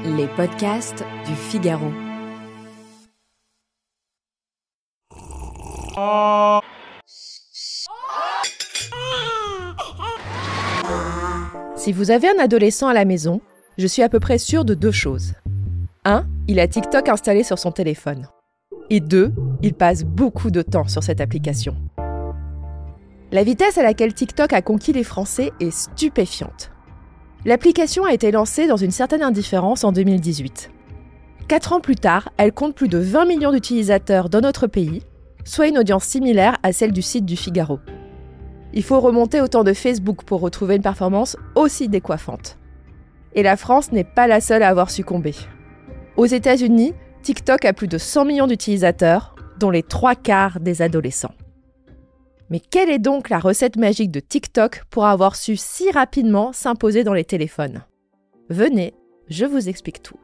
Les podcasts du Figaro. Si vous avez un adolescent à la maison, je suis à peu près sûre de 2 choses. 1, il a TikTok installé sur son téléphone. Et 2, il passe beaucoup de temps sur cette application. La vitesse à laquelle TikTok a conquis les Français est stupéfiante. L'application a été lancée dans une certaine indifférence en 2018. 4 ans plus tard, elle compte plus de 20 millions d'utilisateurs dans notre pays, soit une audience similaire à celle du site du Figaro. Il faut remonter au temps de Facebook pour retrouver une performance aussi décoiffante. Et la France n'est pas la seule à avoir succombé. Aux États-Unis, TikTok a plus de 100 millions d'utilisateurs, dont les 3/4 des adolescents. Mais quelle est donc la recette magique de TikTok pour avoir su si rapidement s'imposer dans les téléphones ? Venez, je vous explique tout.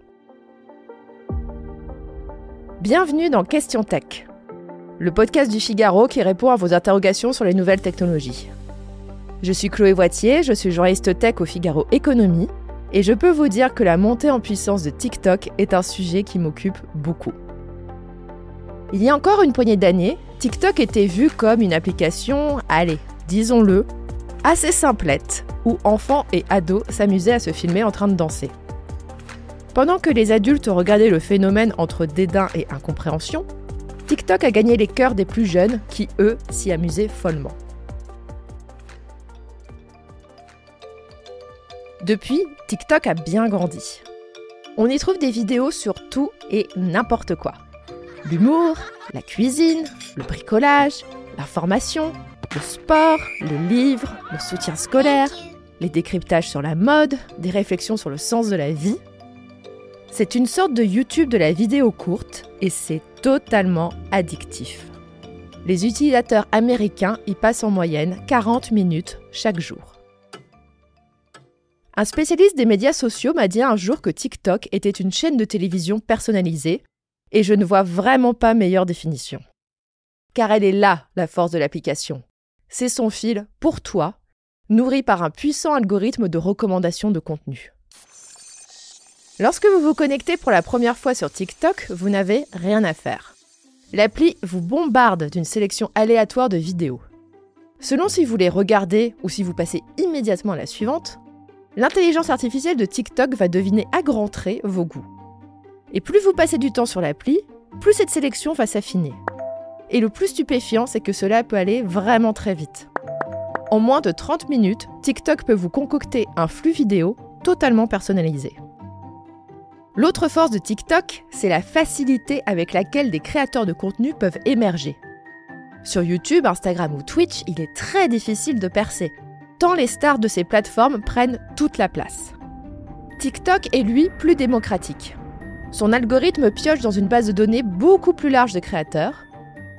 Bienvenue dans Question Tech, le podcast du Figaro qui répond à vos interrogations sur les nouvelles technologies. Je suis Chloé Voitier, je suis journaliste tech au Figaro Économie, et je peux vous dire que la montée en puissance de TikTok est un sujet qui m'occupe beaucoup. Il y a encore une poignée d'années, TikTok était vu comme une application, allez, disons-le, assez simplette, où enfants et ados s'amusaient à se filmer en train de danser. Pendant que les adultes regardaient le phénomène entre dédain et incompréhension, TikTok a gagné les cœurs des plus jeunes qui, eux, s'y amusaient follement. Depuis, TikTok a bien grandi. On y trouve des vidéos sur tout et n'importe quoi. L'humour, la cuisine, le bricolage, l'information, le sport, les livres, le soutien scolaire, les décryptages sur la mode, des réflexions sur le sens de la vie. C'est une sorte de YouTube de la vidéo courte et c'est totalement addictif. Les utilisateurs américains y passent en moyenne 40 minutes chaque jour. Un spécialiste des médias sociaux m'a dit un jour que TikTok était une chaîne de télévision personnalisée et je ne vois vraiment pas meilleure définition. Car elle est là, la force de l'application. C'est son fil, pour toi, nourri par un puissant algorithme de recommandation de contenu. Lorsque vous vous connectez pour la première fois sur TikTok, vous n'avez rien à faire. L'appli vous bombarde d'une sélection aléatoire de vidéos. Selon si vous les regardez ou si vous passez immédiatement à la suivante, l'intelligence artificielle de TikTok va deviner à grands traits vos goûts. Et plus vous passez du temps sur l'appli, plus cette sélection va s'affiner. Et le plus stupéfiant, c'est que cela peut aller vraiment très vite. En moins de 30 minutes, TikTok peut vous concocter un flux vidéo totalement personnalisé. L'autre force de TikTok, c'est la facilité avec laquelle des créateurs de contenu peuvent émerger. Sur YouTube, Instagram ou Twitch, il est très difficile de percer, tant les stars de ces plateformes prennent toute la place. TikTok est lui plus démocratique. Son algorithme pioche dans une base de données beaucoup plus large de créateurs,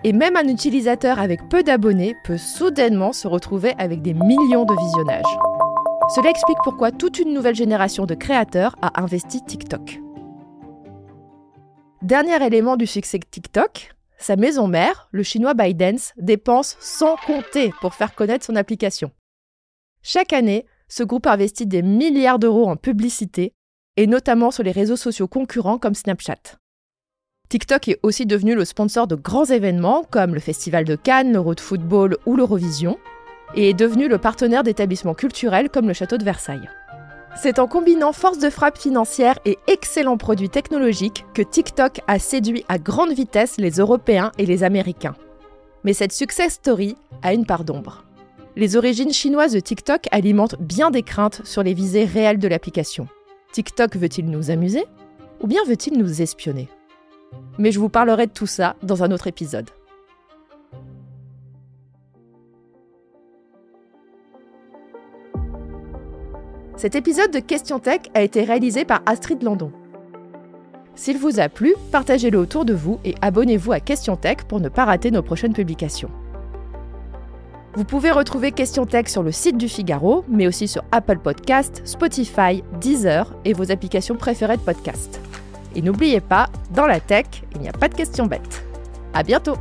et même un utilisateur avec peu d'abonnés peut soudainement se retrouver avec des millions de visionnages. Cela explique pourquoi toute une nouvelle génération de créateurs a investi TikTok. Dernier élément du succès de TikTok, sa maison mère, le chinois ByteDance, dépense sans compter pour faire connaître son application. Chaque année, ce groupe investit des milliards d'euros en publicité, et notamment sur les réseaux sociaux concurrents comme Snapchat. TikTok est aussi devenu le sponsor de grands événements comme le Festival de Cannes, l'Euro de football ou l'Eurovision, et est devenu le partenaire d'établissements culturels comme le Château de Versailles. C'est en combinant force de frappe financière et excellents produits technologiques que TikTok a séduit à grande vitesse les Européens et les Américains. Mais cette success story a une part d'ombre. Les origines chinoises de TikTok alimentent bien des craintes sur les visées réelles de l'application. TikTok veut-il nous amuser ou bien veut-il nous espionner ? Mais je vous parlerai de tout ça dans un autre épisode. Cet épisode de Question Tech a été réalisé par Astrid Landon. S'il vous a plu, partagez-le autour de vous et abonnez-vous à Question Tech pour ne pas rater nos prochaines publications. Vous pouvez retrouver Question Tech sur le site du Figaro, mais aussi sur Apple Podcasts, Spotify, Deezer et vos applications préférées de podcast. Et n'oubliez pas, dans la tech, il n'y a pas de questions bêtes. À bientôt!